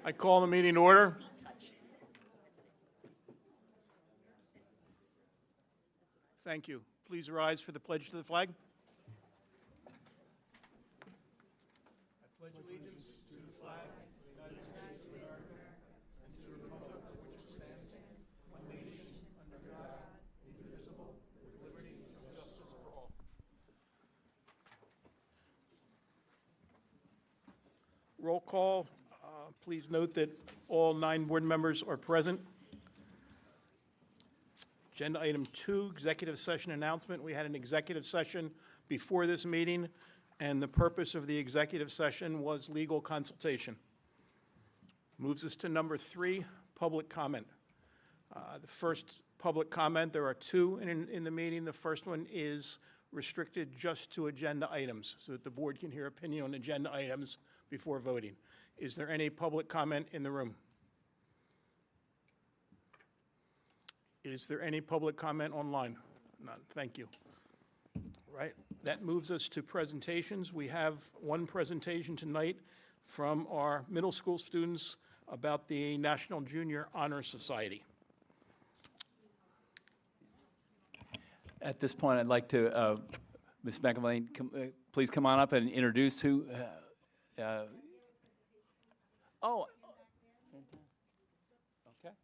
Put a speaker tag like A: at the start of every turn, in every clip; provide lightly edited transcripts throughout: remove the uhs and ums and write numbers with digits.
A: I call the meeting to order. Thank you. Please rise for the pledge to the flag. I pledge allegiance to the flag of the United States of America and to the republic for which it stands, one nation, under God, indivisible, with liberty and justice for all. Roll call. Please note that all 9 board members are present. Agenda item 2, executive session announcement. We had an executive session before this meeting, and the purpose of the executive session was legal consultation. Moves us to number 3, public comment. The first public comment, there are 2 in the meeting. The first one is restricted just to agenda items so that the board can hear opinion on agenda items before voting. Is there any public comment in the room? Is there any public comment online? None. Thank you. Right. That moves us to presentations. We have one presentation tonight from our middle school students about the National Junior Honor Society.
B: At this point, I'd like to, Ms. McElvain, please come on up and introduce who. Oh. Okay.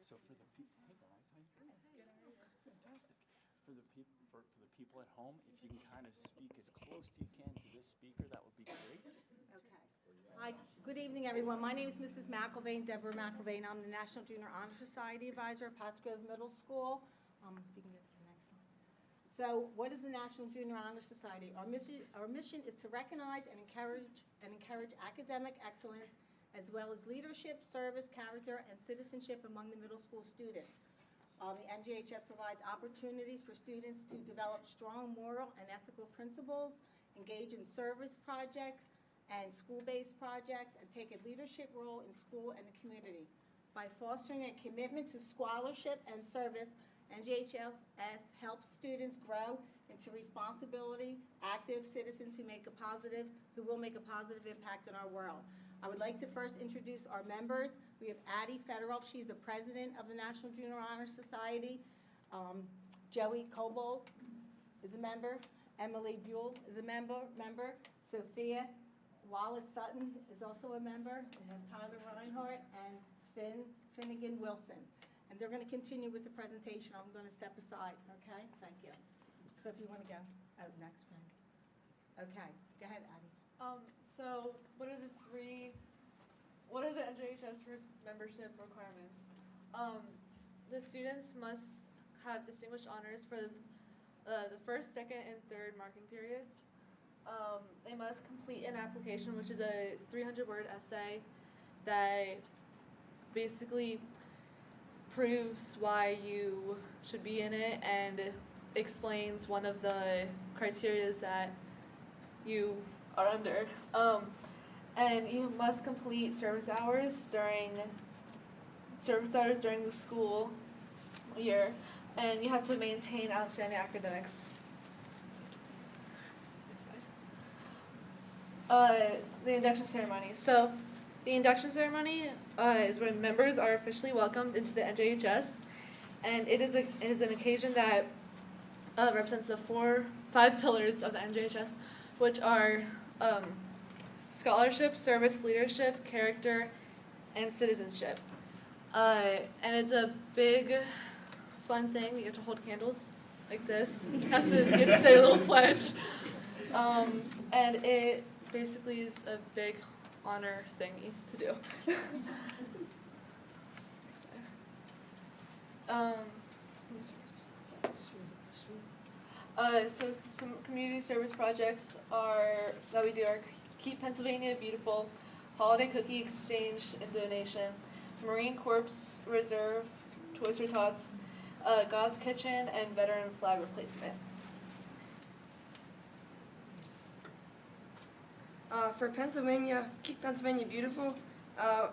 B: So for the people, hey guys, how you doing? Fantastic. For the people at home, if you can kind of speak as close as you can to this speaker, that would be great.
C: Okay. Hi, good evening, everyone. My name is Mrs. McElvain, Deborah McElvain. I'm the National Junior Honor Society Advisor at Pottsgrove Middle School. If you can get to the next slide. So, what is the National Junior Honor Society? Our mission is to recognize and encourage academic excellence, as well as leadership, service, character, and citizenship among the middle school students. The NJHS provides opportunities for students to develop strong moral and ethical principles, engage in service projects and school-based projects, and take a leadership role in school and the community. By fostering a commitment to scholarship and service, NJHS helps students grow into responsibility, active citizens who will make a positive impact in our world. I would like to first introduce our members. We have Addie Federoff. She's the president of the National Junior Honor Society. Joey Cobold is a member. Emily Buell is a member. Sophia Wallace Sutton is also a member. We have Tyler Reinhardt and Finnegan Wilson. And they're going to continue with the presentation. I'm going to step aside, okay? Thank you. So if you want to go next, Frank. Okay, go ahead, Addie.
D: So what are the NJHS membership requirements? The students must have distinguished honors for the first, second, and third marking periods. They must complete an application, which is a 300-word essay that basically proves why you should be in it and explains one of the criteria that you are under. And you must complete service hours during the school year, and you have to maintain outstanding academics. The induction ceremony. So the induction ceremony is when members are officially welcomed into the NJHS, and it is an occasion that represents the 5 pillars of the NJHS, which are scholarship, service, leadership, character, and citizenship. And it's a big, fun thing. You have to hold candles like this. You have to say a little pledge. And it basically is a big honor thingy to do. So some community service projects that we do are Keep Pennsylvania Beautiful, Holiday Cookie Exchange and Donation, Marine Corps Reserve, Toys for Tots, God's Kitchen, and veteran flag replacement.
E: For Pennsylvania, Keep Pennsylvania Beautiful,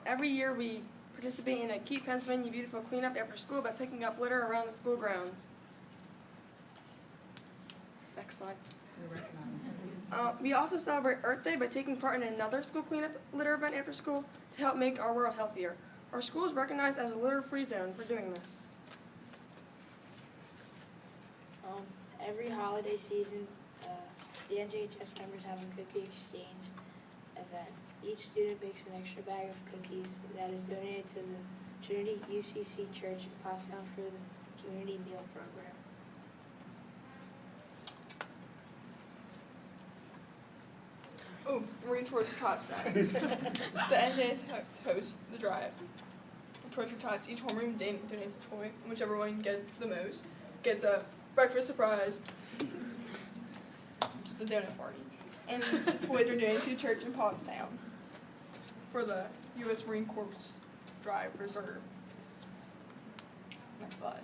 E: every year we participate in a Keep Pennsylvania Beautiful cleanup after school by picking up litter around the school grounds. Next slide. We also celebrate Earth Day by taking part in another school cleanup litter event after school to help make our world healthier. Our school is recognized as a litter-free zone for doing this.
F: Every holiday season, the NJHS members have a cookie exchange event. Each student bakes an extra bag of cookies that is donated to the Trinity UCC Church in Pottstown for the community meal program.
G: Oh, Marine Toys for Tots drive. The NJS hosts the drive. Toys for Tots, each homeroom donates a toy, and whichever one gets the most gets a breakfast surprise, which is the donut party. And the toys are donated to the church in Pottstown for the U.S. Marine Corps Drive Reserve. Next slide.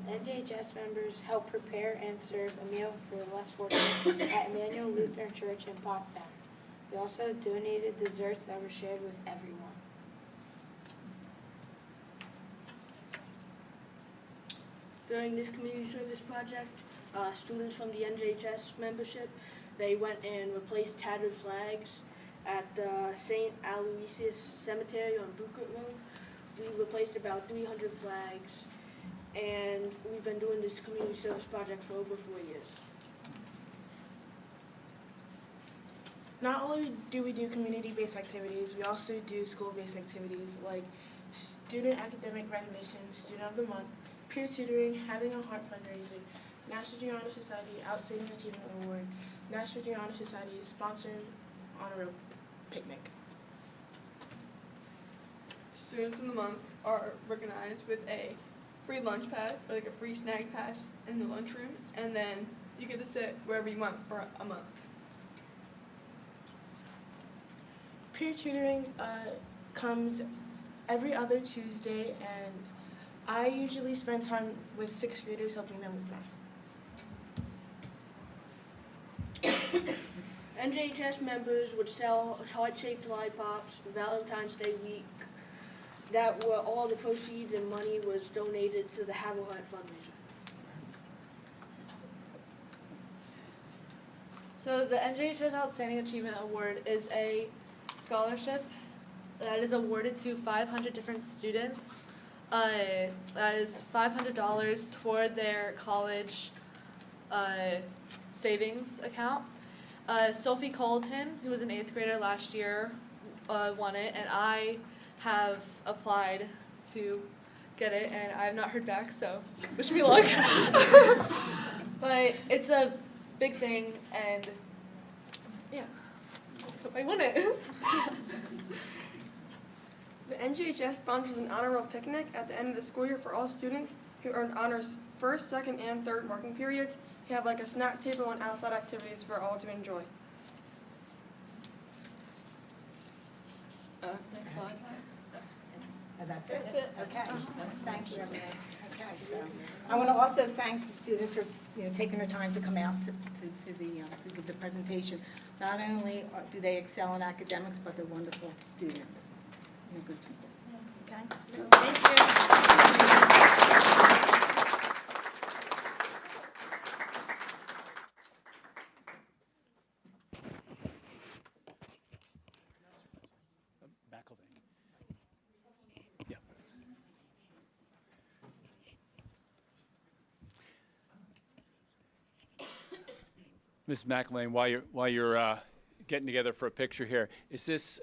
F: NJHS members help prepare and serve a meal for the less fortunate at Emmanuel Lutheran Church in Pottstown. We also donated desserts that were shared with everyone.
H: During this community service project, students from the NJHS membership, they went and replaced tattered flags at the St. Aloysius Cemetery on Bucott Road. We replaced about 300 flags, and we've been doing this community service project for over 4 years.
E: Not only do we do community-based activities, we also do school-based activities like student academic recognition, student of the month, peer tutoring, having a heart fundraiser, National Junior Honor Society Outstanding Achievement Award, National Junior Honor Society sponsored honor picnic.
G: Students in the month are recognized with a free lunch pass, or like a free snack pass in the lunchroom, and then you get to sit wherever you want for a month.
E: Peer tutoring comes every other Tuesday, and I usually spend time with 6th graders helping them with math.
H: NJHS members would sell heart-shaped lollipops for Valentine's Day week. That were all the proceeds and money was donated to the Have a Heart fundraiser.
D: So the NJHS Outstanding Achievement Award is a scholarship that is awarded to 500 different students. That is $500 toward their college savings account. Sophie Colton, who was an 8th grader last year, won it, and I have applied to get it, and I have not heard back, so wish me luck. But it's a big thing, and yeah, let's hope I win it.
E: The NJHS sponsors an honor roll picnic at the end of the school year for all students who earned honors first, second, and third marking periods. We have like a snack table and outside activities for all to enjoy. Next slide.
C: That's it? Okay, thank you, everyone. Okay, so, I want to also thank the students for, taking their time to come out to give the presentation. Not only do they excel in academics, but they're wonderful students. They're good people. Okay?
B: McElvain. Yeah. Ms. McElvain, while you're getting together for a picture here, is this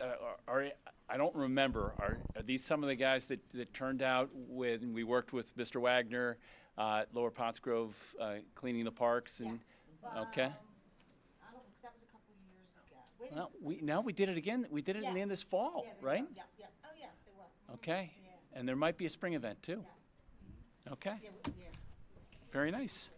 B: I don't remember. Are these some of the guys that turned out when we worked with Mr. Wagner at Lower Pottsgrove cleaning the parks and okay?
C: That was a couple of years ago.
B: Well, we did it again. We did it in the end of this fall, right?
C: Yeah, yeah. Oh, yes, they were.
B: Okay.
C: Yeah.
B: And there might be a spring event too.
C: Yes.
B: Okay.
C: Yeah.
B: Very nice.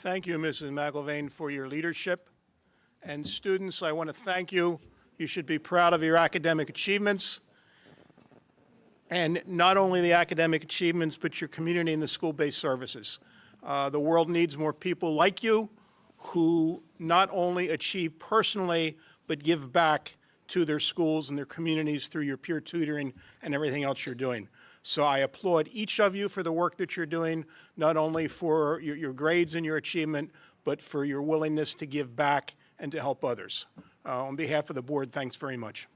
A: Thank you, Mrs. McIlvaine, for your leadership. And students, I want to thank you. You should be proud of your academic achievements. And not only the academic achievements, but your community and the school-based services. The world needs more people like you who not only achieve personally, but give back to their schools and their communities through your peer tutoring and everything else you're doing. So I applaud each of you for the work that you're doing, not only for your grades and your achievement, but for your willingness to give back and to help others. On behalf of the board, thanks very much.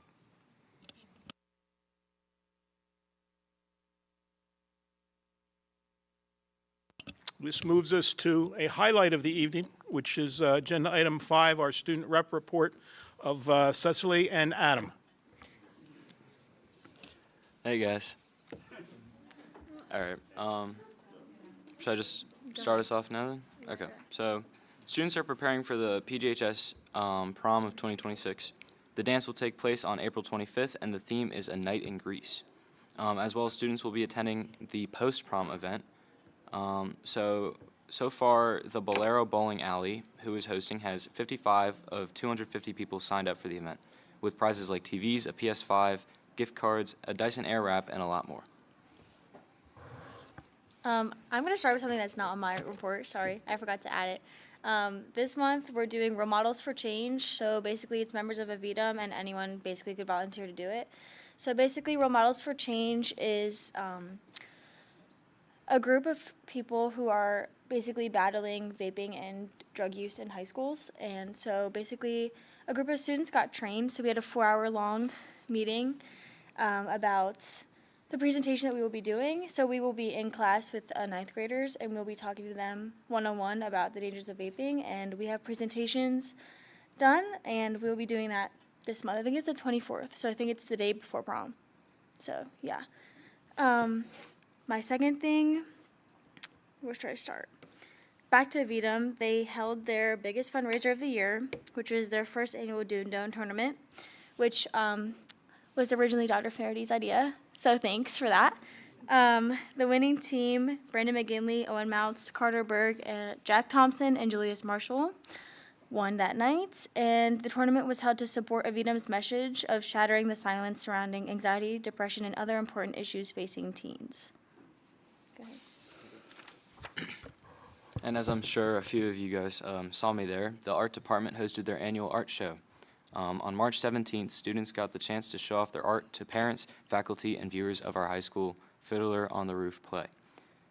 A: This moves us to a highlight of the evening, which is agenda item 5, our student rep report of Cecily and Adam.
I: Hey guys. All right. Should I just start us off now then? Okay. So, students are preparing for the PGHS prom of 2026. The dance will take place on April 25th, and the theme is A Night in Greece. As well as students will be attending the post-prom event. So far, the Bolero Bowling Alley, who is hosting, has 55 of 250 people signed up for the event, with prizes like TVs, a PS5, gift cards, a Dyson Airwrap, and a lot more.
J: I'm going to start with something that's not on my report. Sorry, I forgot to add it. This month, we're doing Role Models for Change. So basically, it's members of Avidum, and anyone basically could volunteer to do it. So basically, Role Models for Change is a group of people who are basically battling vaping and drug use in high schools. And so basically, a group of students got trained. So we had a 4-hour-long meeting about the presentation that we will be doing. So we will be in class with 9th graders, and we'll be talking to them one-on-one about the dangers of vaping. And we have presentations done, and we'll be doing that this month. I think it's the 24th, so I think it's the day before prom. So, yeah. My second thing, where should I start? Back to Avidum, they held their biggest fundraiser of the year, which was their first annual Doon Down tournament, which was originally Dr. Farady's idea, so thanks for that. The winning team, Brandon McGinley, Owen Mounts, Carter Berg, Jack Thompson, and Julius Marshall, won that night, and the tournament was held to support Avidum's message of shattering the silence surrounding anxiety, depression, and other important issues facing teens. Go ahead.
I: And as I'm sure a few of you guys saw me there, the art department hosted their annual art show. On March 17th, students got the chance to show off their art to parents, faculty, and viewers of our high school Fiddler on the Roof play.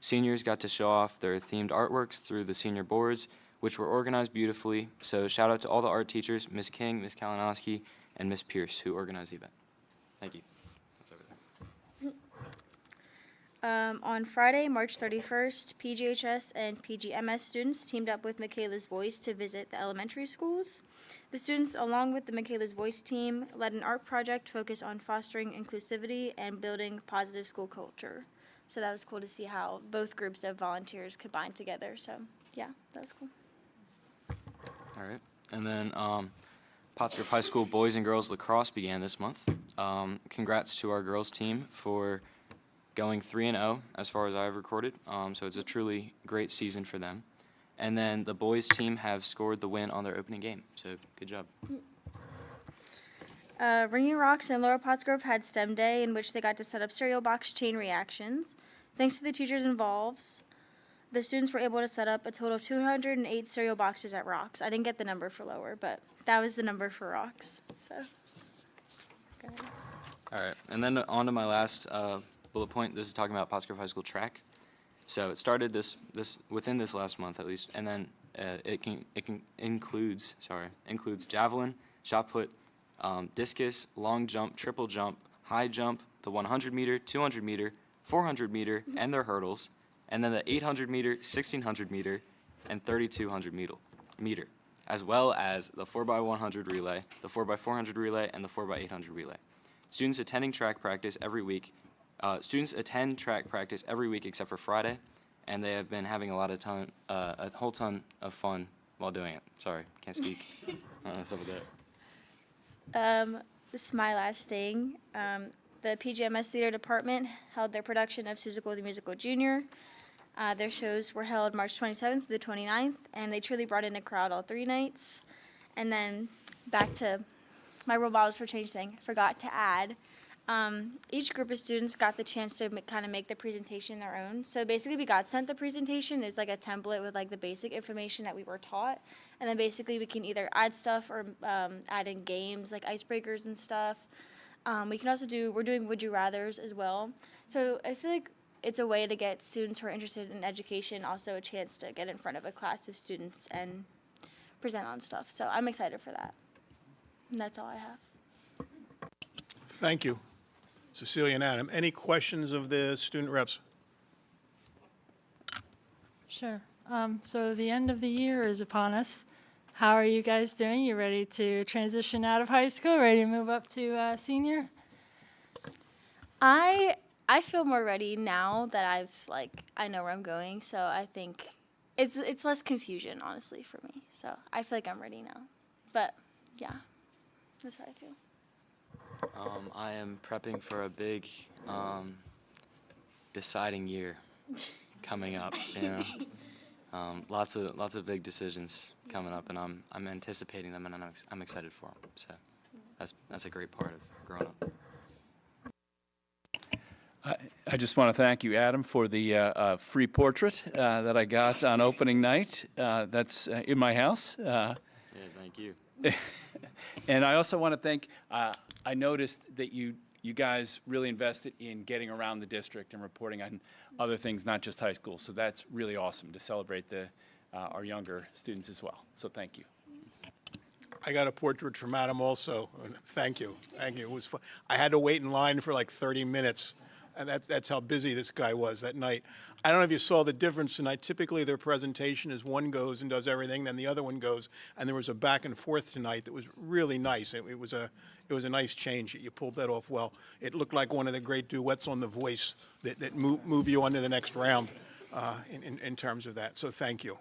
I: Seniors got to show off their themed artworks through the senior boards, which were organized beautifully. So shout out to all the art teachers, Ms. King, Ms. Kalinowski, and Ms. Pierce, who organized the event. Thank you. That's over there.
J: On Friday, March 31st, PGHS and PGMS students teamed up with Michaela's Voice to visit the elementary schools. The students, along with the Michaela's Voice team, led an art project focused on fostering inclusivity and building positive school culture. So that was cool to see how both groups of volunteers combined together. So, yeah, that was cool.
I: All right. And then Pottsgrove High School boys and girls lacrosse began this month. Congrats to our girls team for going 3-0 as far as I've recorded. So it's a truly great season for them. And then the boys team have scored the win on their opening game. So good job.
J: Ringing Rocks and Lower Pottsgrove had STEM Day, in which they got to set up cereal box chain reactions. Thanks to the teachers involved, the students were able to set up a total of 208 cereal boxes at Rocks. I didn't get the number for Lower, but that was the number for Rocks. So, go ahead.
I: All right. And then on to my last bullet point. This is talking about Pottsgrove High School track. So it started this within this last month at least, and then it includes javelin, shot put, discus, long jump, triple jump, high jump, the 100 meter, 200 meter, 400 meter, and their hurdles, and then the 800 meter, 1600 meter, and 3200 meter, as well as the 4x100 relay, the 4x400 relay, and the 4x800 relay. Students attend track practice every week except for Friday, and they have been having a whole ton of fun while doing it. Sorry, can't speak. I don't know what's up with that.
J: This is my last thing. The PGMS Theater Department held their production of Seussical the Musical Junior. Their shows were held March 27th to the 29th, and they truly brought in a crowd all 3 nights. And then back to my role models for change thing, forgot to add. Each group of students got the chance to kind of make the presentation their own. So basically we got sent the presentation. It was like a template with like the basic information that we were taught. And then basically we can either add stuff or add in games like icebreakers and stuff. We can also we're doing Would You Rathers as well. So I feel like it's a way to get students who are interested in education also a chance to get in front of a class of students and present on stuff. So I'm excited for that. And that's all I have.
A: Thank you, Cecilia and Adam. Any questions of the student reps?
K: Sure. So the end of the year is upon us. How are you guys doing? You ready to transition out of high school? Ready to move up to senior?
J: I feel more ready now that I know where I'm going. So I think it's less confusion, honestly, for me. So I feel like I'm ready now. But yeah, that's how I feel.
I: I am prepping for a big deciding year coming up. You know, lots of big decisions coming up, and I'm anticipating them, and I'm excited for them. So that's a great part of growing up.
B: I just want to thank you, Adam, for the free portrait that I got on opening night. That's in my house.
I: Yeah, thank you.
B: And I also want to thank, I noticed that you guys really invested in getting around the district and reporting on other things, not just high school. So that's really awesome to celebrate our younger students as well. So thank you.
A: I got a portrait from Adam also. Thank you. Thank you. It was fun. I had to wait in line for like 30 minutes. And that's how busy this guy was that night. I don't know if you saw the difference tonight. Typically, their presentation is one goes and does everything, then the other one goes, and there was a back and forth tonight that was really nice. It was a nice change. You pulled that off well. It looked like one of the great duets on The Voice that move you on to the next round in terms of that. So thank you.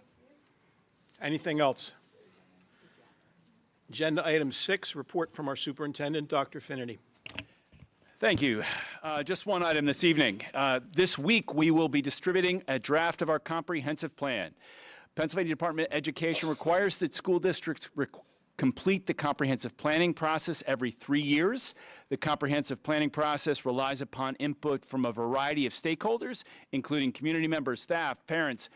A: Anything else? Agenda item 6, report from our superintendent, Dr. Finnerty.
B: Thank you. Just one item this evening. This week, we will be distributing a draft of our comprehensive plan. Pennsylvania Department of Education requires that school districts complete the comprehensive planning process every 3 years. The comprehensive planning process relies upon input from a variety of stakeholders, including community members, staff, parents,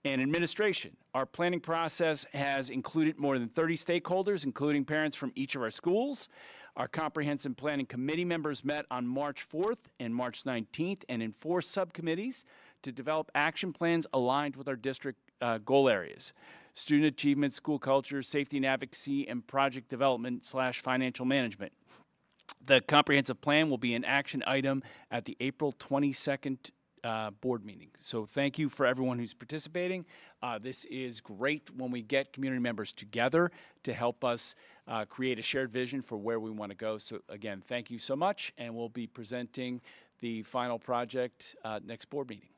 B: and administration. Our planning process has included more than 30 stakeholders, including parents from each of our schools. Our comprehensive planning committee members met on March 4th and March 19th and in 4 subcommittees to develop action plans aligned with our district goal areas: student achievement, school culture, safety and advocacy, and project development / financial management. The comprehensive plan will be an action item at the April 22nd board meeting. So thank you for everyone who's participating. This is great when we get community members together to help us create a shared vision for where we want to go. So again, thank you so much, and we'll be presenting the final project next board meeting.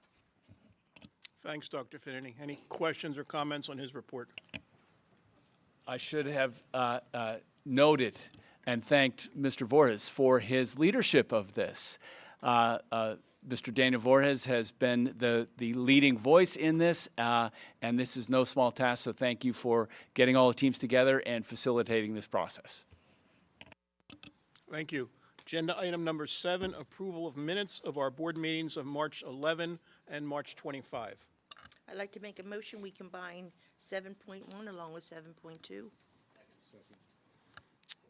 A: Thanks, Dr. Finnerty. Any questions or comments on his report?
B: I should have noted and thanked Mr. Voorhees for his leadership of this. Mr. Daniel Voorhees has been the leading voice in this, and this is no small task, so thank you for getting all the teams together and facilitating this process.
A: Thank you. Agenda item number 7, approval of minutes of our board meetings of March 11 and March 25.
L: I'd like to make a motion, we combine 7.1 along with 7.2.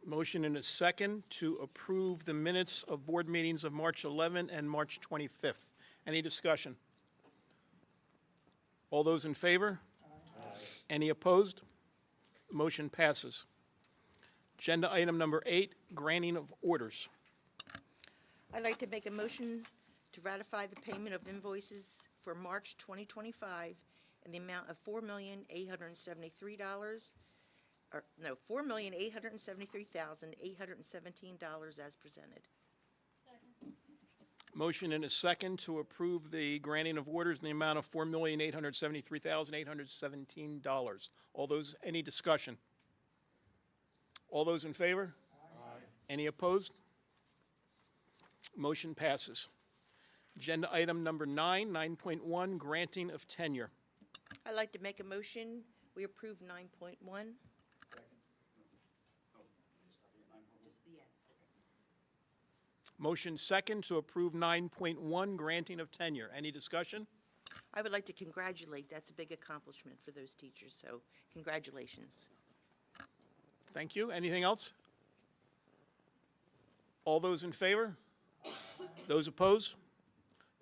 A: Motion and a second to approve the minutes of board meetings of March 11 and March 25th. Any discussion? All those in favor? Aye. Any opposed? Motion passes. Agenda item number 8, granting of orders.
L: I'd like to make a motion to ratify the payment of invoices for March 2025 in the amount of $4,873,817 as presented.
A: Motion and a second to approve the granting of orders in the amount of $4,873,817. All those, any discussion? All those in favor? Aye. Any opposed? Motion passes. Agenda item number 9, 9.1, granting of tenure.
L: I'd like to make a motion, we approve 9.1.
A: Motion second to approve 9.1, granting of tenure. Any discussion?
L: I would like to congratulate, that's a big accomplishment for those teachers, so congratulations.
A: Thank you. Anything else? All those in favor? Those opposed?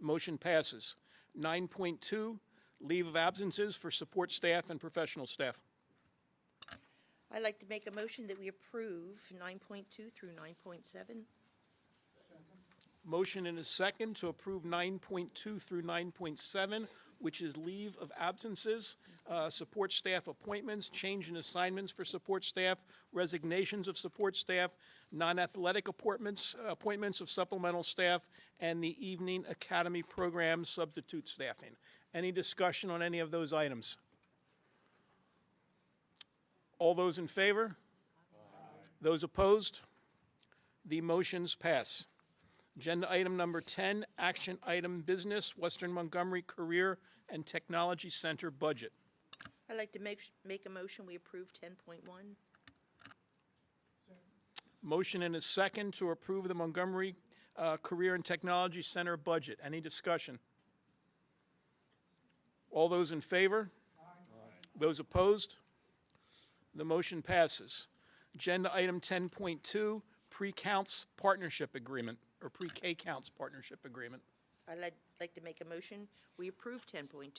A: Motion passes. 9.2, leave of absences for support staff and professional staff.
L: I'd like to make a motion that we approve 9.2 through 9.7.
A: Motion and a second to approve 9.2 through 9.7, which is leave of absences, support staff appointments, change in assignments for support staff, resignations of support staff, non-athletic appointments of supplemental staff, and the evening academy program substitute staffing. Any discussion on any of those items? All those in favor? Those opposed? The motions pass. Agenda item number 10, action item business, Western Montgomery Career and Technology Center budget.
L: I'd like to make a motion, we approve 10.1.
A: Motion and a second to approve the Montgomery Career and Technology Center budget. Any discussion? All those in favor? Those opposed? The motion passes. Agenda item 10.2, pre-counts partnership agreement, or pre-K counts partnership agreement.
L: I'd like to make a motion, we approve 10.2.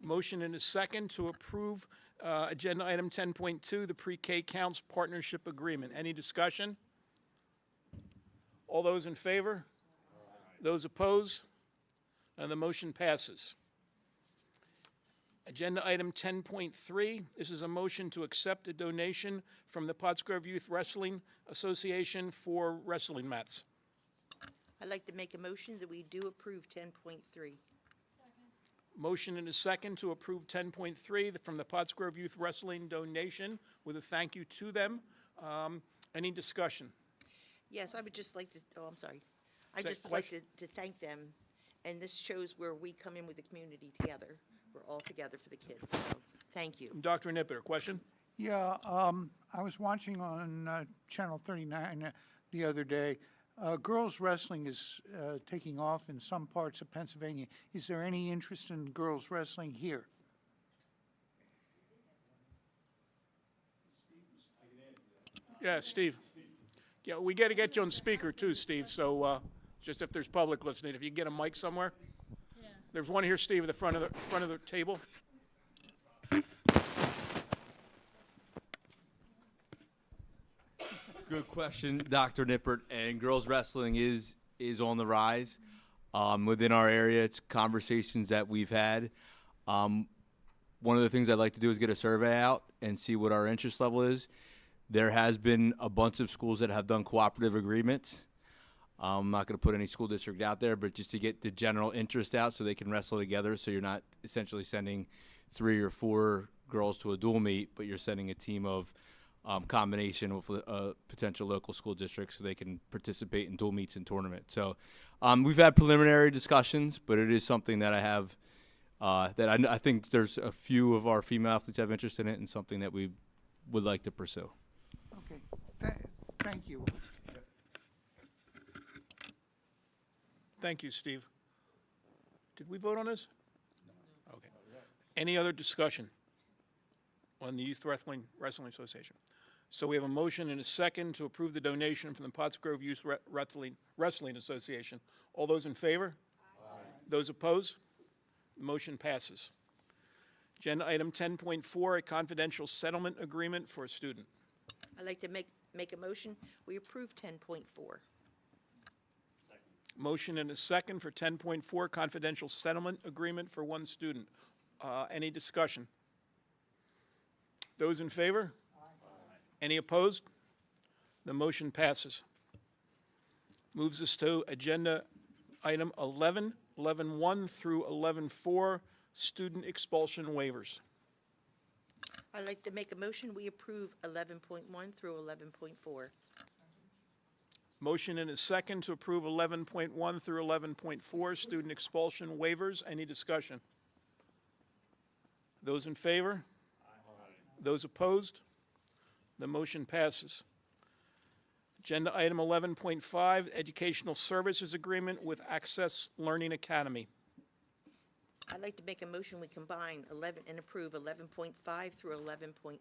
A: Motion and a second to approve agenda item 10.2, the pre-K counts partnership agreement. Any discussion? All those in favor? Those opposed? And the motion passes. Agenda item 10.3, this is a motion to accept a donation from the Pottsgrove Youth Wrestling Association for wrestling mats.
L: I'd like to make a motion that we do approve 10.3.
A: Motion and a second to approve 10.3 from the Pottsgrove Youth Wrestling donation with a thank you to them. Any discussion?
L: Yes, I would just like to, I'm sorry. I'd
A: Say-
L: just like to thank them, and this shows where we come in with the community together. We're all together for the kids, so thank you.
A: Dr. Nippert, question?
M: Yeah, I was watching on Channel 39 the other day. Girls wrestling is taking off in some parts of Pennsylvania. Is there any interest in girls wrestling here?
A: Yeah, Steve. Yeah, we got to get you on speaker too, Steve, so just if there's public listening, if you get a mic somewhere. There's one here, Steve, at the front of the table.
N: Good question, Dr. Nippert. And girls wrestling is on the rise within our area. It's conversations that we've had. One of the things I'd like to do is get a survey out and see what our interest level is. There has been a bunch of schools that have done cooperative agreements. I'm not going to put any school district out there, but just to get the general interest out so they can wrestle together, so you're not essentially sending 3 or 4 girls to a dual meet, but you're sending a team of combination with a potential local school district so they can participate in dual meets and tournaments. So we've had preliminary discussions, but it is something that I have that I think there's a few of our female athletes have interest in it, and something that we would like to pursue.
M: Okay, thank you.
A: Thank you, Steve. Did we vote on this? No. Okay. Any other discussion on the Youth Wrestling Association? So we have a motion and a second to approve the donation from the Pottsgrove Youth Wrestling Association. All those in favor? Aye. Those opposed? The motion passes. Agenda item 10.4, a confidential settlement agreement for a student.
L: I'd like to make a motion, we approve 10.4.
A: Motion and a second for 10.4, confidential settlement agreement for one student. Any discussion? Those in favor? Aye. Any opposed? The motion passes. Moves us to agenda item 11, 11.1 through 11.4, student expulsion waivers.
L: I'd like to make a motion, we approve 11.1 through 11.4.
A: Motion and a second to approve 11.1 through 11.4 student expulsion waivers. Any discussion? Those in favor? Those opposed? The motion passes. Agenda item 11.5, Educational Services Agreement with Access Learning Academy.
L: I'd like to make a motion, we combine 11 and approve 11.5 through 11.9.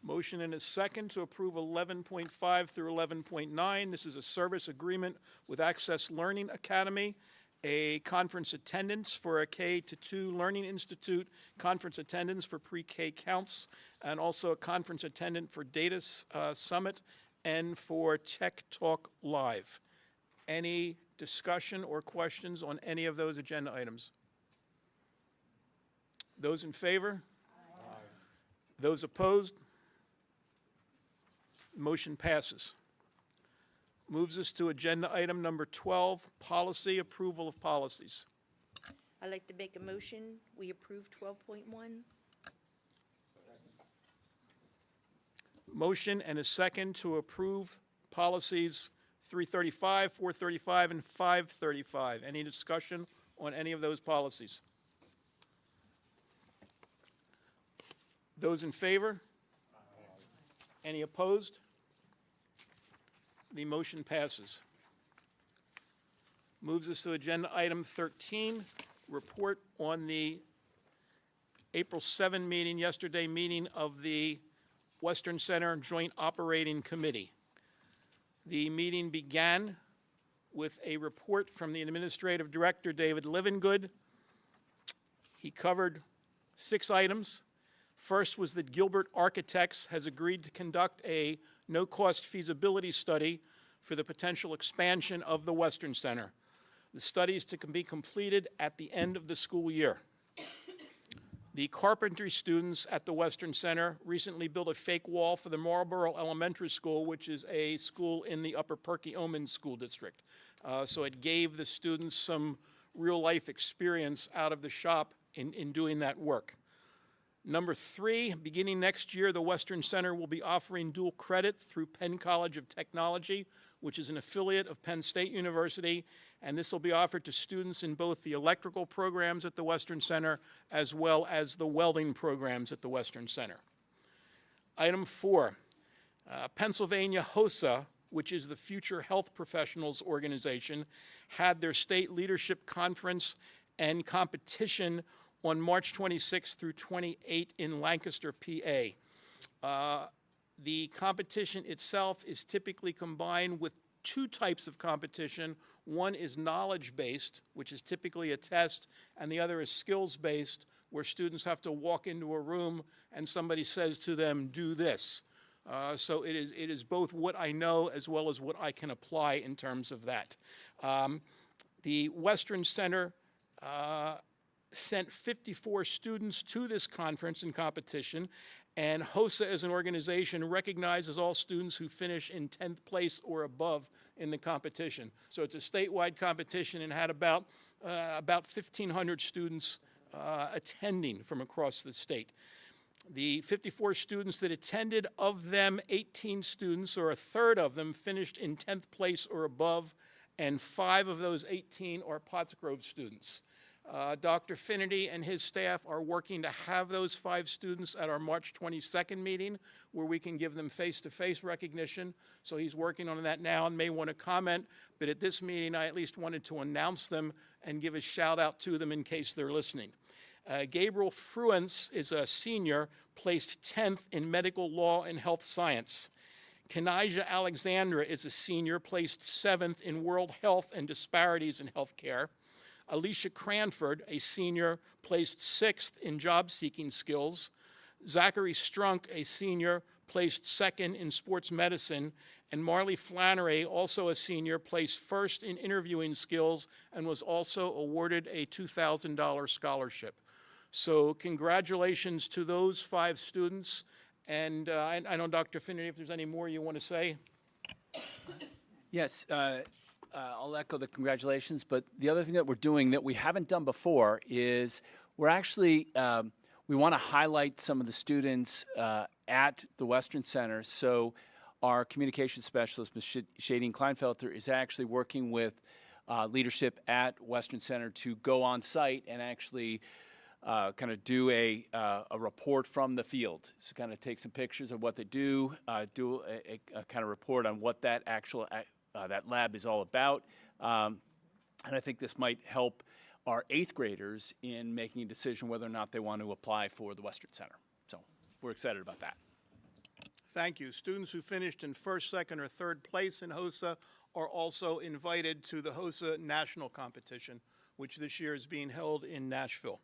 A: Motion and a second to approve 11.5 through 11.9. This is a service agreement with Access Learning Academy, a conference attendance for a K-2 Learning Institute, conference attendance for pre-K counts, and also a conference attendant for Data Summit and for Tech Talk Live. Any discussion or questions on any of those agenda items? Those in favor? Aye. Those opposed? Motion passes. Moves us to agenda item number 12, policy, approval of policies.
L: I'd like to make a motion, we approve 12.1.
A: Motion and a second to approve policies 335, 435, and 535. Any discussion on any of those policies? Those in favor? Any opposed? The motion passes. Moves us to agenda item 13, report on the April 7 meeting, yesterday meeting of the Western Center Joint Operating Committee. The meeting began with a report from the Administrative Director, David Livingood. He covered 6 items. First was that Gilbert Architects has agreed to conduct a no-cost feasibility study for the potential expansion of the Western Center. The study is to be completed at the end of the school year. The carpentry students at the Western Center recently built a fake wall for the Marlboro Elementary School, which is a school in the Upper Perkiomen School District. So it gave the students some real-life experience out of the shop in doing that work. Number 3, beginning next year, the Western Center will be offering dual credit through Penn College of Technology, which is an affiliate of Penn State University, and this will be offered to students in both the electrical programs at the Western Center as well as the welding programs at the Western Center. Item 4, Pennsylvania HOSA, which is the Future Health Professionals Organization, had their state leadership conference and competition on March 26 through 28 in Lancaster, PA. The competition itself is typically combined with 2 types of competition. One is knowledge-based, which is typically a test, and the other is skills-based, where students have to walk into a room and somebody says to them, do this. So it is both what I know as well as what I can apply in terms of that. The Western Center sent 54 students to this conference and competition, and HOSA as an organization recognizes all students who finish in 10th place or above in the competition. So it's a statewide competition and had about 1,500 students attending from across the state. The 54 students that attended, of them, 18 students, or a third of them, finished in 10th place or above, and 5 of those 18 are Pottsgrove students. Dr. Finnerty and his staff are working to have those 5 students at our March 22nd meeting, where we can give them face-to-face recognition. So he's working on that now and may want to comment, but at this meeting I at least wanted to announce them and give a shout out to them in case they're listening. Gabriel Fruence is a senior, placed 10th in medical law and health science. Kenija Alexandra is a senior, placed 7th in world health and disparities in healthcare. Alicia Cranford, a senior, placed 6th in job-seeking skills. Zachary Strunk, a senior, placed 2nd in sports medicine. And Marley Flannery, also a senior, placed 1st in interviewing skills and was also awarded a $2,000 scholarship. So congratulations to those 5 students. And I know, Dr. Finnerty, if there's any more you want to say.
B: Yes, I'll echo the congratulations, but the other thing that we're doing that we haven't done before is we're actually, we want to highlight some of the students at the Western Center. So our communication specialist, Ms. Shadeen Kleinfelter, is actually working with leadership at Western Center to go on site and actually kind of do a report from the field. So kind of take some pictures of what they do, do a kind of report on what that actual that lab is all about. And I think this might help our 8th graders in making a decision whether or not they want to apply for the Western Center. So we're excited about that.
A: Thank you. Students who finished in first, second, or third place in HOSA are also invited to the HOSA National Competition, which this year is being held in Nashville.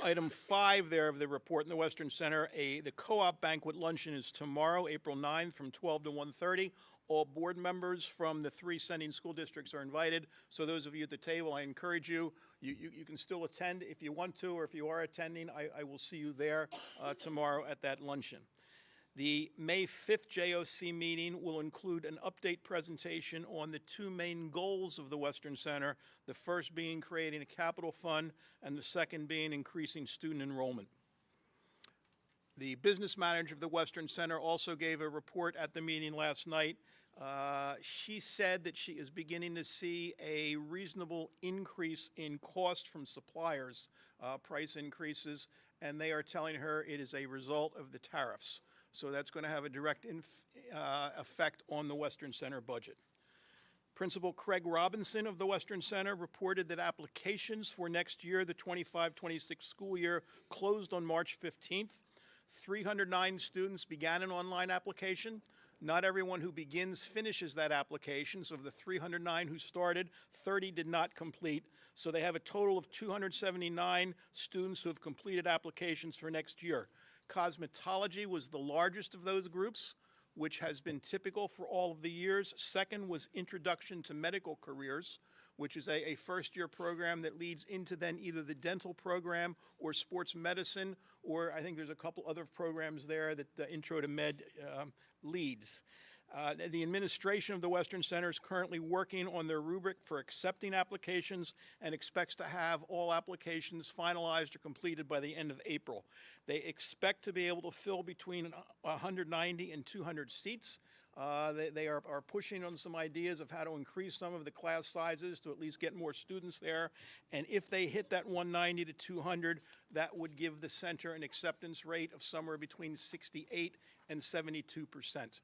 A: Item 5 there of the report in the Western Center, the co-op banquet luncheon is tomorrow, April 9th, from 12 to 1:30. All board members from the 3 sending school districts are invited. So those of you at the table, I encourage you, you can still attend if you want to, or if you are attending, I will see you there tomorrow at that luncheon. The May 5th JOC meeting will include an update presentation on the 2 main goals of the Western Center, the first being creating a capital fund and the second being increasing student enrollment. The business manager of the Western Center also gave a report at the meeting last night. She said that she is beginning to see a reasonable increase in cost from suppliers, price increases, and they are telling her it is a result of the tariffs. So that's going to have a direct effect on the Western Center budget. Principal Craig Robinson of the Western Center reported that applications for next year, the 25-26 school year, closed on March 15th. 309 students began an online application. Not everyone who begins finishes that application. So of the 309 who started, 30 did not complete. So they have a total of 279 students who have completed applications for next year. Cosmetology was the largest of those groups, which has been typical for all of the years. Second was Introduction to Medical Careers, which is a first-year program that leads into then either the dental program or sports medicine, or I think there's a couple other programs there that the Intro to Med leads. The administration of the Western Center is currently working on their rubric for accepting applications and expects to have all applications finalized or completed by the end of April. They expect to be able to fill between 190 and 200 seats. They are pushing on some ideas of how to increase some of the class sizes to at least get more students there. And if they hit that 190 to 200, that would give the center an acceptance rate of somewhere between 68 and 72%.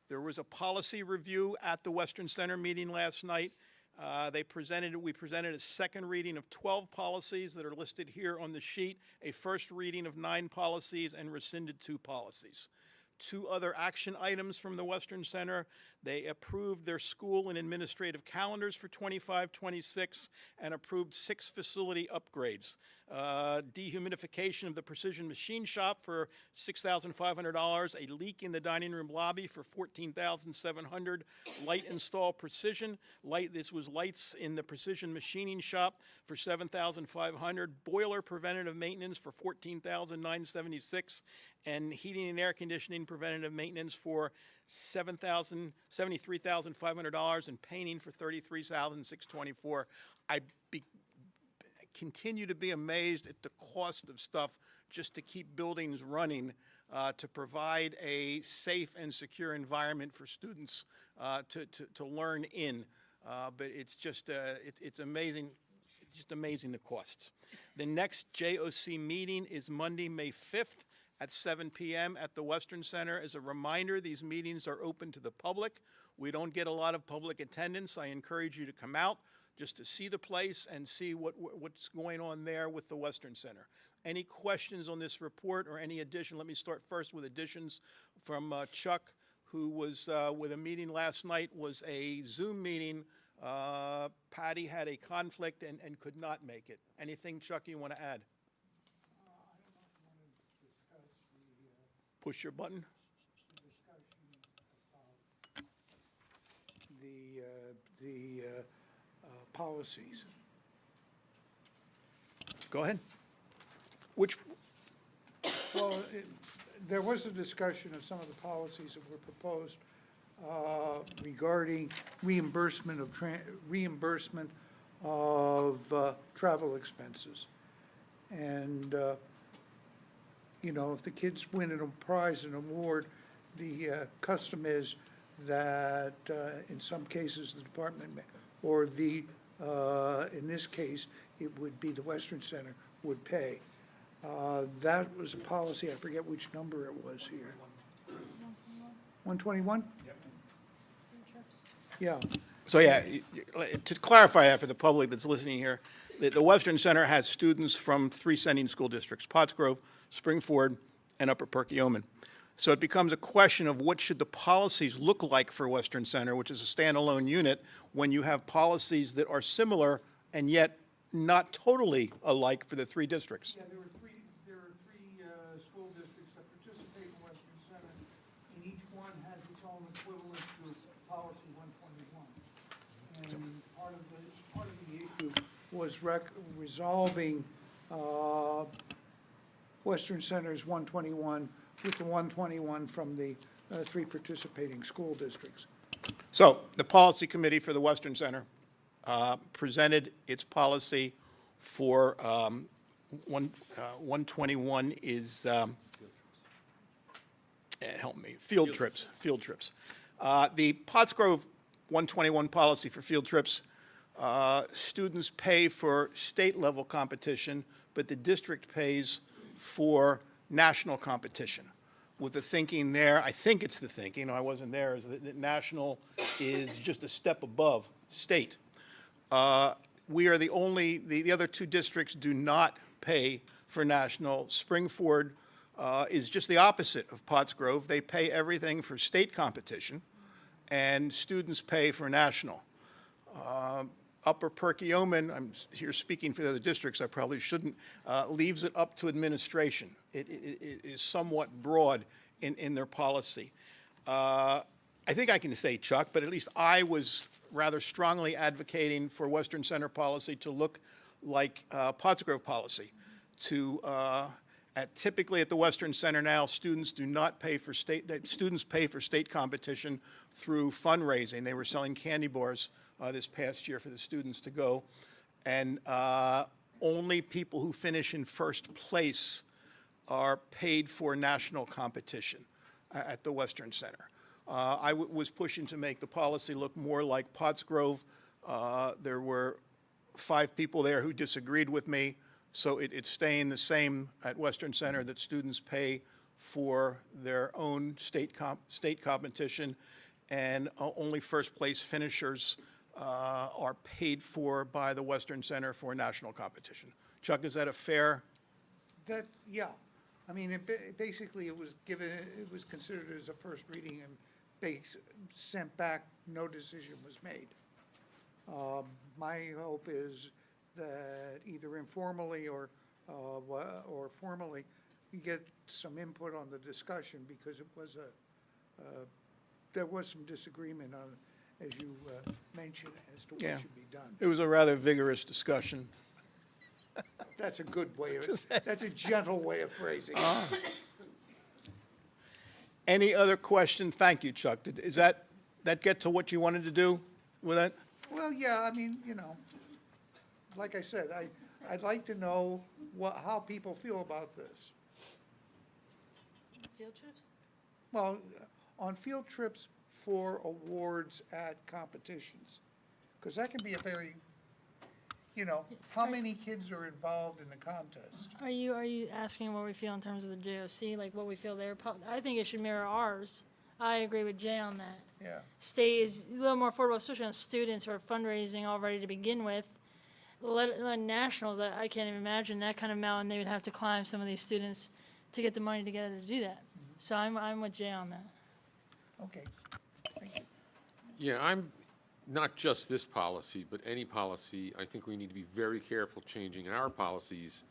A: There was a policy review at the Western Center meeting last night. We presented a second reading of 12 policies that are listed here on the sheet, a first reading of 9 policies, and rescinded 2 policies. 2 other action items from the Western Center. They approved their school and administrative calendars for 25-26 and approved 6 facility upgrades. Dehumidification of the precision machine shop for $6,500, a leak in the dining room lobby for $14,700, light install precision. This was lights in the precision machining shop for $7,500, boiler preventative maintenance for $14,976, and heating and air conditioning preventative maintenance for $73,500, and painting for $33,624. I continue to be amazed at the cost of stuff just to keep buildings running, to provide a safe and secure environment for students to learn in. But it's just it's amazing. Just amazing the costs. The next JOC meeting is Monday, May 5th at 7 p.m. at the Western Center. As a reminder, these meetings are open to the public. We don't get a lot of public attendance. I encourage you to come out just to see the place and see what's going on there with the Western Center. Any questions on this report or any addition? Let me start first with additions from Chuck, who was with a meeting last night, was a Zoom meeting. Patty had a conflict and could not make it. Anything, Chuck, you want to add? Push your button.
M: The policies.
A: Go ahead. Which?
M: Well, there was a discussion of some of the policies that were proposed regarding reimbursement of travel expenses. And, you know, if the kids win a prize, an award, the custom is that in some cases, the department, or in this case, it would be the Western Center would pay. That was a policy, I forget which number it was here. 121? Yeah.
A: So yeah, to clarify that for the public that's listening here, the Western Center has students from 3 sending school districts, Pottsgrove, Springford, and Upper Perkiomen. So it becomes a question of what should the policies look like for Western Center, which is a standalone unit, when you have policies that are similar and yet not totally alike for the 3 districts.
M: Yeah, there are three school districts that participate in Western Center, and each one has its own equivalent to policy 121. And part of the issue was resolving Western Center's 121 with the 121 from the 3 participating school districts.
A: So the policy committee for the Western Center presented its policy for 121 is, help me, field trips. The Pottsgrove 121 policy for field trips, students pay for state-level competition, but the district pays for national competition. With the thinking there, I think it's the thinking, I wasn't there, is that national is just a step above state. We are the only, the other 2 districts do not pay for national. Springford is just the opposite of Pottsgrove. They pay everything for state competition, and students pay for national. Upper Perkiomen, I'm here speaking for the other districts, I probably shouldn't, leaves it up to administration. It is somewhat broad in their policy. I think I can say, Chuck, but at least I was rather strongly advocating for Western Center policy to look like Pottsgrove policy. Typically at the Western Center now, students do not pay for students pay for state competition through fundraising. They were selling candy bars this past year for the students to go. And only people who finish in first place are paid for national competition at the Western Center. I was pushing to make the policy look more like Pottsgrove. There were 5 people there who disagreed with me, so it's staying the same at Western Center, that students pay for their own state competition, and only first-place finishers are paid for by the Western Center for national competition. Chuck, is that a fair?
M: Yeah. I mean, basically, it was considered as a first reading and sent back, no decision was made. My hope is that either informally or formally, you get some input on the discussion, because it was there was some disagreement on, as you mentioned, as to what should be done.
A: It was a rather vigorous discussion.
M: That's a good way of, that's a gentle way of phrasing it.
A: Any other question? Thank you, Chuck. Is that get to what you wanted to do with it?
M: Well, yeah, I mean, like I said, I'd like to know how people feel about this.
K: Field trips?
M: Well, on field trips for awards at competitions, because that can be a very, how many kids are involved in the contest?
K: Are you asking what we feel in terms of the JOC, like what we feel there? I think it should mirror ours. I agree with Jay on that.
M: Yeah.
K: State is a little more affordable, especially on students who are fundraising already to begin with. Let nationals, I can't even imagine that kind of mountain they would have to climb, some of these students, to get the money together to do that. So I'm with Jay on that.
M: Okay. Thank you.
O: Yeah, I'm not just this policy, but any policy. I think we need to be very careful changing our policies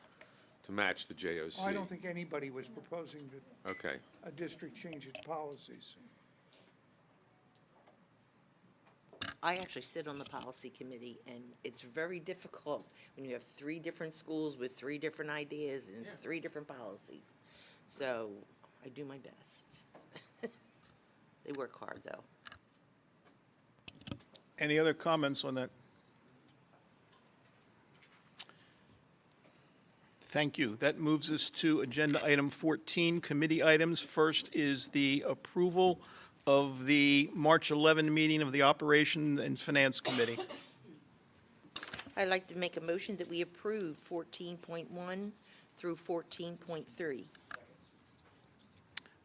O: to match the JOC.
M: I don't think anybody was proposing that
O: Okay.
M: a district change its policies.
L: I actually sit on the policy committee, and it's very difficult when you have 3 different schools with 3 different ideas and 3 different policies. So I do my best. They work hard, though.
A: Any other comments on that? Thank you. That moves us to agenda item 14, committee items. First is the approval of the March 11 meeting of the Operation and Finance Committee.
L: I'd like to make a motion that we approve 14.1 through 14.3.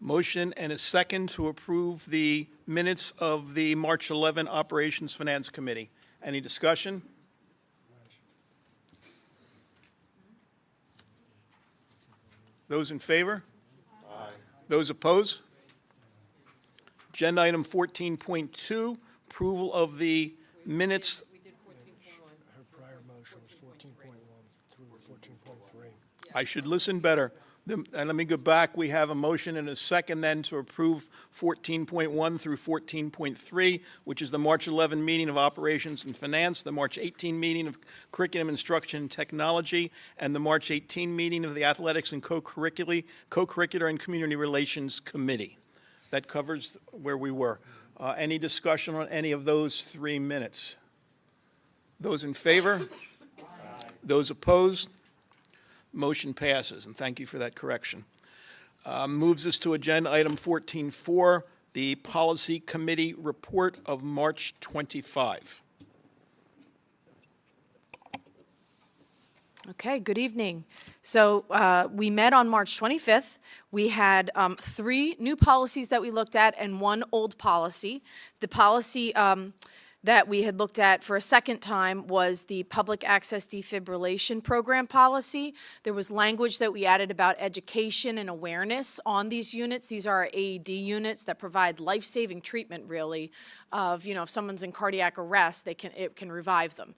A: Motion and a second to approve the minutes of the March 11 Operations Finance Committee. Any discussion? Those in favor? Aye. Those opposed? Agenda item 14.2, approval of the minutes.
P: Her prior motion was 14.1 through 14.3.
A: I should listen better. And let me go back. We have a motion and a second then to approve 14.1 through 14.3, which is the March 11 meeting of Operations and Finance, the March 18 meeting of Curriculum Instruction and Technology, and the March 18 meeting of the Athletics and Co-Curricular and Community Relations Committee. That covers where we were. Any discussion on any of those 3 minutes? Those in favor? Those opposed? Motion passes, and thank you for that correction. Moves us to agenda item 14.4, the Policy Committee Report of March 25.
Q: Okay, good evening. So we met on March 25th. We had 3 new policies that we looked at and 1 old policy. The policy that we had looked at for a second time was the Public Access Defibrillation Program policy. There was language that we added about education and awareness on these units. These are our AED units that provide life-saving treatment, really, of, if someone's in cardiac arrest, it can revive them.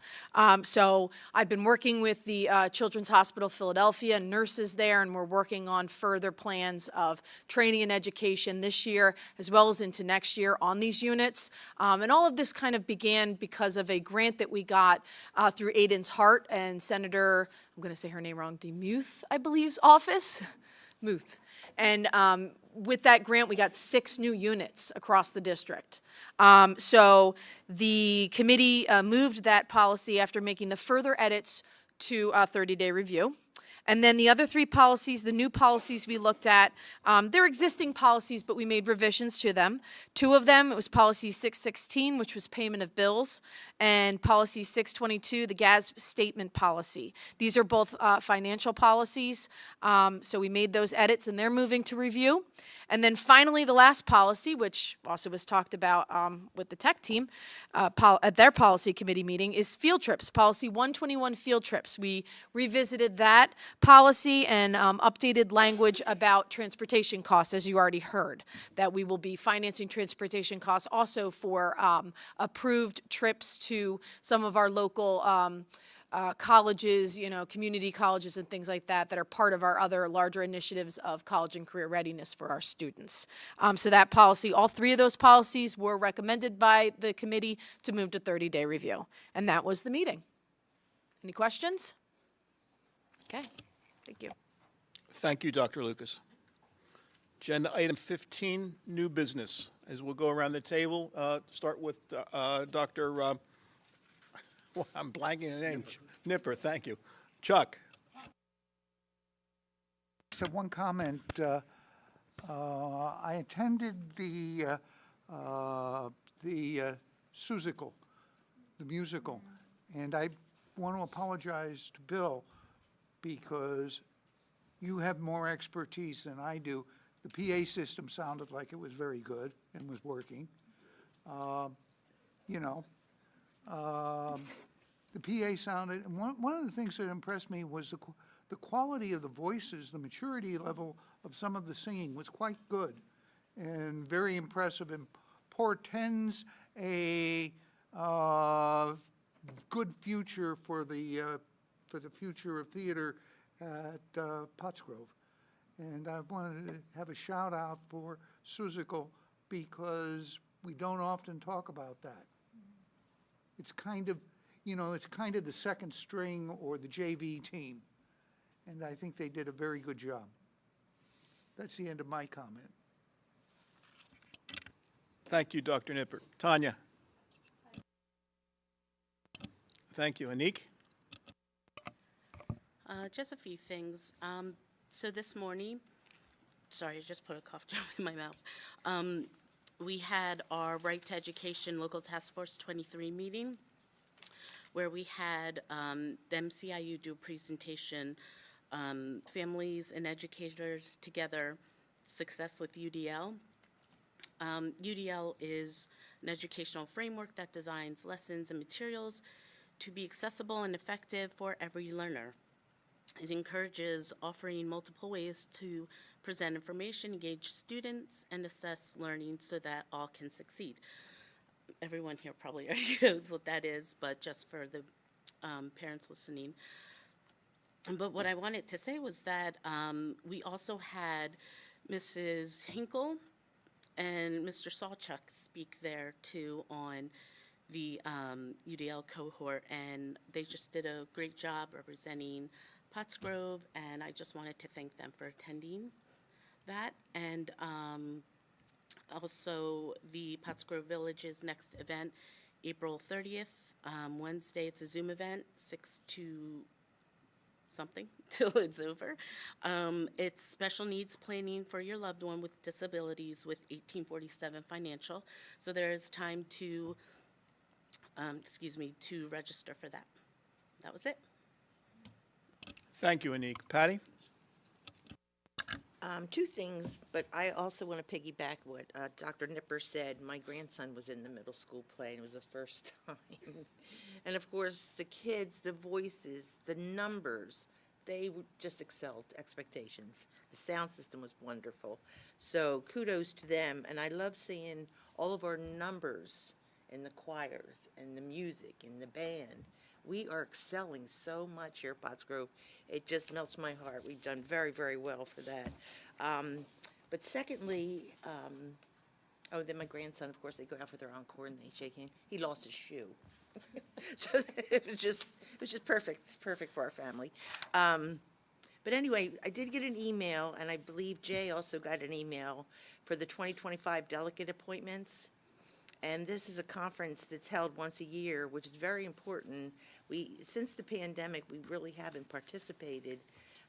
Q: So I've been working with the Children's Hospital Philadelphia, nurses there, and we're working on further plans of training and education this year, as well as into next year on these units. And all of this kind of began because of a grant that we got through Aiden's Heart and Senator, I'm going to say her name wrong, DeMuth, I believe's office, Muth. And with that grant, we got 6 new units across the district. So the committee moved that policy after making the further edits to a 30-day review. And then the other 3 policies, the new policies we looked at, they're existing policies, but we made revisions to them. 2 of them, it was policy 616, which was payment of bills, and policy 622, the GAS statement policy. These are both financial policies, so we made those edits, and they're moving to review. And then finally, the last policy, which also was talked about with the tech team at their policy committee meeting, is field trips, policy 121 field trips. We revisited that policy and updated language about transportation costs, as you already heard, that we will be financing transportation costs also for approved trips to some of our local colleges, community colleges and things like that are part of our other larger initiatives of college and career readiness for our students. So that policy, all 3 of those policies were recommended by the committee to move to 30-day review. And that was the meeting. Any questions? Okay, thank you.
A: Thank you, Dr. Lucas. Agenda item 15, new business. As we'll go around the table, start with Dr. Well, I'm blanking the name. Nipper, thank you. Chuck.
M: Just have one comment. I attended the Seussical, the musical, and I want to apologize to Bill because you have more expertise than I do. The PA system sounded like it was very good and was working. The PA sounded, and one of the things that impressed me was the quality of the voices, the maturity level of some of the singing was quite good and very impressive and portends a good future for the future of theater at Pottsgrove. And I wanted to have a shout out for Seussical because we don't often talk about that. It's kind of, it's kind of the second string or the JV team. And I think they did a very good job. That's the end of my comment.
A: Thank you, Dr. Nippert. Tanya. Thank you. Anik?
R: Just a few things. So this morning, sorry, I just put a cough drop in my mouth. We had our Right to Education Local Task Force 23 meeting, where we had the MCIU do a presentation, Families and Educators Together, Success with UDL. UDL is an educational framework that designs lessons and materials to be accessible and effective for every learner. It encourages offering multiple ways to present information, engage students, and assess learning so that all can succeed. Everyone here probably already knows what that is, but just for the parents listening. But what I wanted to say was that we also had Mrs. Hinkle and Mr. Sawchuk speak there too on the UDL cohort, and they just did a great job representing Pottsgrove, and I just wanted to thank them for attending that. And also the Pottsgrove Village's next event, April 30th, Wednesday. It's a Zoom event, 6 to something till it's over. It's special needs planning for your loved one with disabilities with 1847 Financial. So there is time to, to register for that. That was it.
A: Thank you, Anik. Patty?
L: Two things, but I also want to piggyback what Dr. Nipper said. My grandson was in the middle school play, and it was the first time. And of course, the kids, the voices, the numbers, they just excelled expectations. The sound system was wonderful. So kudos to them. And I love seeing all of our numbers in the choirs and the music and the band. We are excelling so much here at Pottsgrove. It just melts my heart. We've done very, very well for that. But secondly, oh, then my grandson, of course, they go out for their encore and they shake hands. He lost his shoe. So it was just perfect. It's perfect for our family. But anyway, I did get an email, and I believe Jay also got an email for the 2025 delegate appointments. And this is a conference that's held once a year, which is very important. Since the pandemic, we really haven't participated,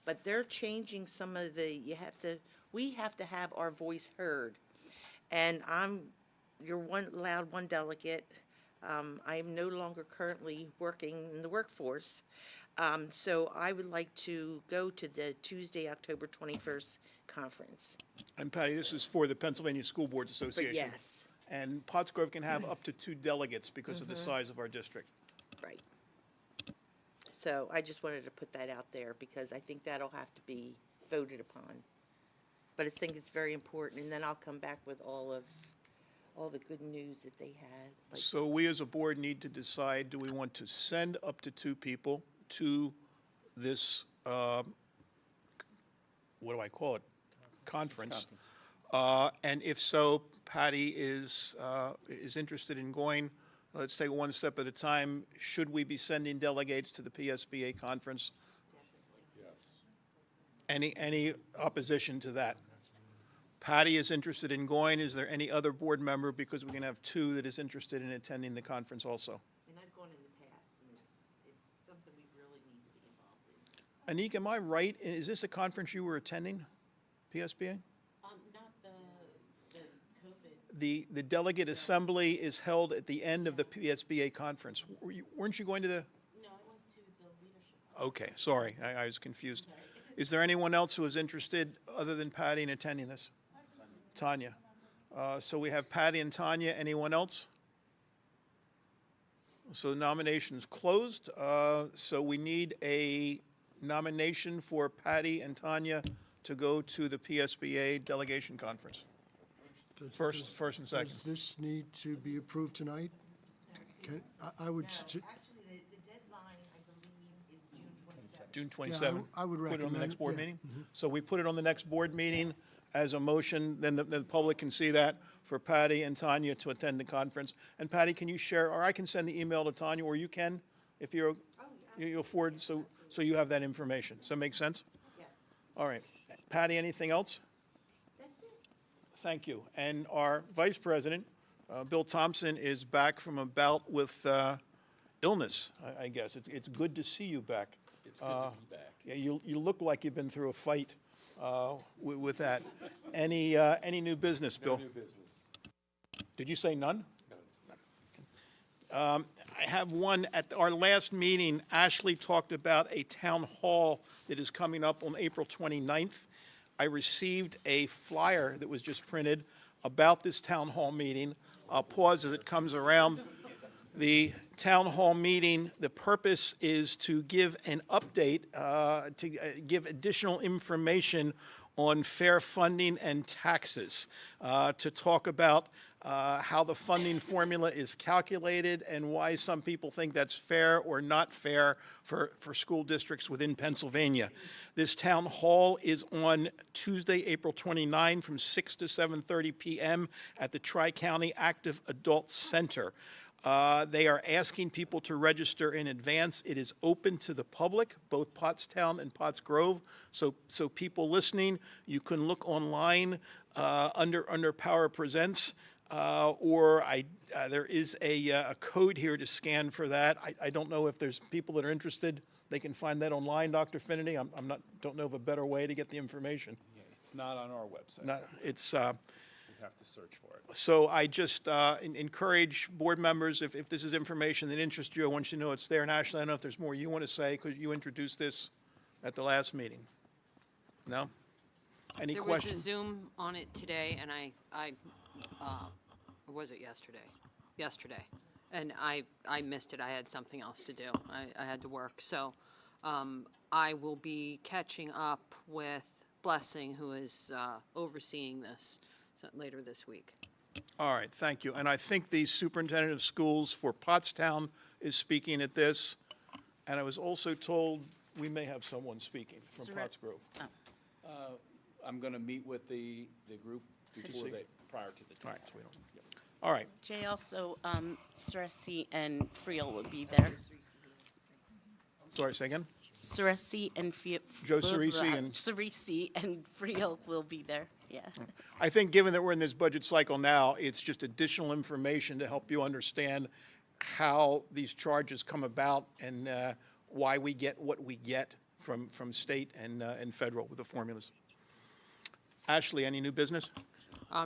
L: but they're changing some of we have to have our voice heard. And you're allowed one delegate. I am no longer currently working in the workforce. So I would like to go to the Tuesday, October 21st conference.
A: And Patty, this is for the Pennsylvania School Boards Association.
L: But yes.
A: And Pottsgrove can have up to 2 delegates because of the size of our district.
L: Right. So I just wanted to put that out there because I think that'll have to be voted upon. But I think it's very important, and then I'll come back with all the good news that they had.
A: So we as a board need to decide, do we want to send up to 2 people to this, what do I call it? Conference. And if so, Patty is interested in going. Let's take one step at a time. Should we be sending delegates to the PSBA conference?
O: Yes.
A: Any opposition to that? Patty is interested in going. Is there any other board member, because we can have 2 that is interested in attending the conference also?
L: And I've gone in the past, and it's something we really need to be involved in.
A: Anik, am I right? Is this a conference you were attending, PSBA?
R: Not the COVID.
A: The delegate assembly is held at the end of the PSBA conference. Weren't you going to the?
R: No, I went to the leadership.
A: Okay, sorry, I was confused. Is there anyone else who is interested, other than Patty, in attending this? Tanya. So we have Patty and Tanya. Anyone else? So the nomination is closed. So we need a nomination for Patty and Tanya to go to the PSBA delegation conference. First and second.
P: Does this need to be approved tonight? I would.
L: Actually, the deadline, I believe, is
A: June
L: June 27th.
A: 27th.
P: I would
A: Put it on the
P: recommend-
A: next board
P: yeah.
A: meeting? So we put it on the next board meeting as a motion, then the public can see that, for Patty and Tanya to attend the conference. And Patty, can you share, or I can send the email to Tanya, or you can, if you'll forward, so you have that information. Does that make sense?
L: Yes.
A: All right. Patty, anything else?
L: That's it.
A: Thank you. And our Vice President, Bill Thompson, is back from a bout with illness, I guess. It's good to see you back.
B: It's good to be back.
A: Yeah, you look like you've been through a fight with that. Any new business, Bill?
O: No new business.
A: Did you say none?
O: No.
A: I have one. At our last meeting, Ashley talked about a town hall that is coming up on April 29th. I received a flyer that was just printed about this town hall meeting. I'll pause as it comes around. The town hall meeting, the purpose is to give an update, give additional information on fair funding and taxes, to talk about how the funding formula is calculated and why some people think that's fair or not fair for school districts within Pennsylvania. This town hall is on Tuesday, April 29, from 6 to 7:30 p.m. at the Tri-County Active Adult Center. They are asking people to register in advance. It is open to the public, both Pottstown and Pottsgrove. So people listening, you can look online under Power Presents, or there is a code here to scan for that. I don't know if there's people that are interested. They can find that online, Dr. Finity. Don't know of a better way to get the information.
B: Yeah, it's not on our website.
A: It's.
B: You have to search for it.
A: So I just encourage board members, if this is information that interests you, I want you to know it's there. And Ashley, I don't know if there's more you want to say, because you introduced this at the last meeting. No? Any questions?
S: There was a Zoom on it today, and or was it yesterday? Yesterday. And I missed it. I had something else to do. I had to work. So I will be catching up with Blessing, who is overseeing this later this week.
A: All right, thank you. And I think the superintendent of schools for Pottstown is speaking at this. And I was also told we may have someone speaking from Pottsgrove.
B: I'm going to meet with the group prior to the time.
A: All right.
R: Jay, also, Ceresi and Friel will be there.
A: Sorry, say again?
R: Ceresi and
A: Joe Ceresi and-
R: Ceresi and Friel will be there, yeah.
A: I think given that we're in this budget cycle now, it's just additional information to help you understand how these charges come about and why we get what we get from state and federal with the formulas. Ashley, any new business?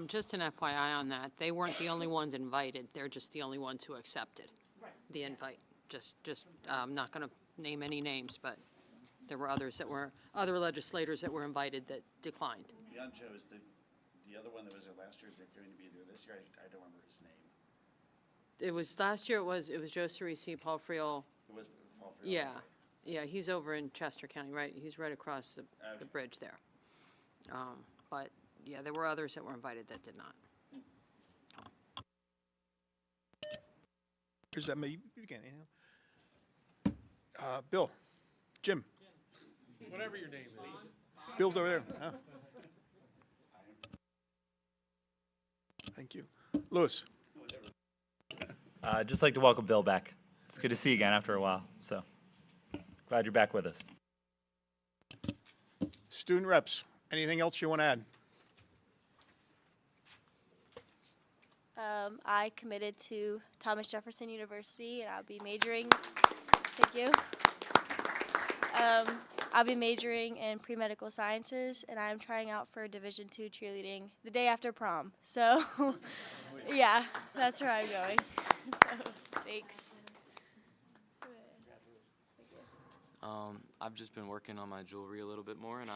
S: Just an FYI on that. They weren't the only ones invited. They're just the only ones who accepted the invite. Just I'm not going to name any names, but there were other legislators that were invited that declined.
T: Beyond Joe, is the other one that was there last year, is there going to be there this year? I don't remember his name.
S: It was last year. It was Joe Ceresi, Paul Friel.
T: It was Paul Friel.
S: Yeah, yeah. He's over in Chester County, right? He's right across the bridge there. But yeah, there were others that were invited that did not.
A: Is that me? Again, Bill, Jim.
O: Whatever your name is.
A: Bill's over there. Huh? Thank you. Louis.
U: Just like to welcome Bill back. It's good to see you again after a while. So glad you're back with us.
A: Student reps, anything else you want to add?
J: I committed to Thomas Jefferson University, and I'll be majoring. Thank you. I'll be majoring in pre-medical sciences, and I'm trying out for Division II cheerleading the day after prom. So, yeah, that's where I'm going. So, thanks.
I: I've just been working on my jewelry a little bit more, and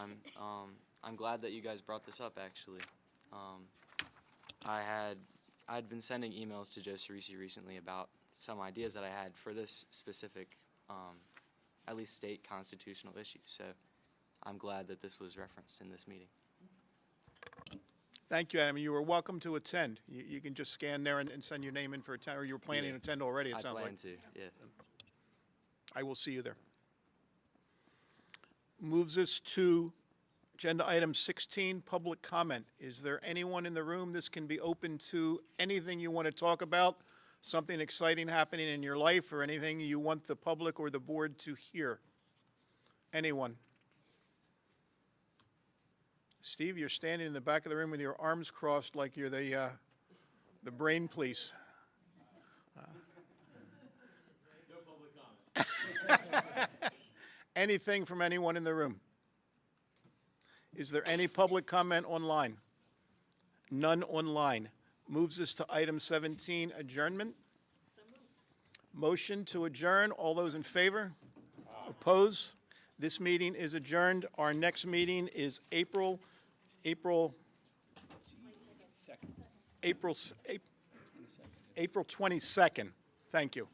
I: I'm glad that you guys brought this up. Actually, I'd been sending emails to Joe Ceresi recently about some ideas that I had for this specific, at least state constitutional issue. So I'm glad that this was referenced in this meeting.
A: Thank you, Adam. You were welcome to attend. You can just scan there and send your name in for attend, or you were planning to attend already, it sounds like.
I: I plan to, yeah.
A: I will see you there. Moves us to agenda item 16, public comment. Is there anyone in the room? This can be open to anything you want to talk about, something exciting happening in your life, or anything you want the public or the board to hear. Anyone? Steve, you're standing in the back of the room with your arms crossed like you're the brain police. anything from anyone in the room? Is there any public comment online? None online. Moves us to item 17, adjournment. Motion to adjourn. All those in favor? Oppose? This meeting is adjourned. Our next meeting is April 22nd. Thank you.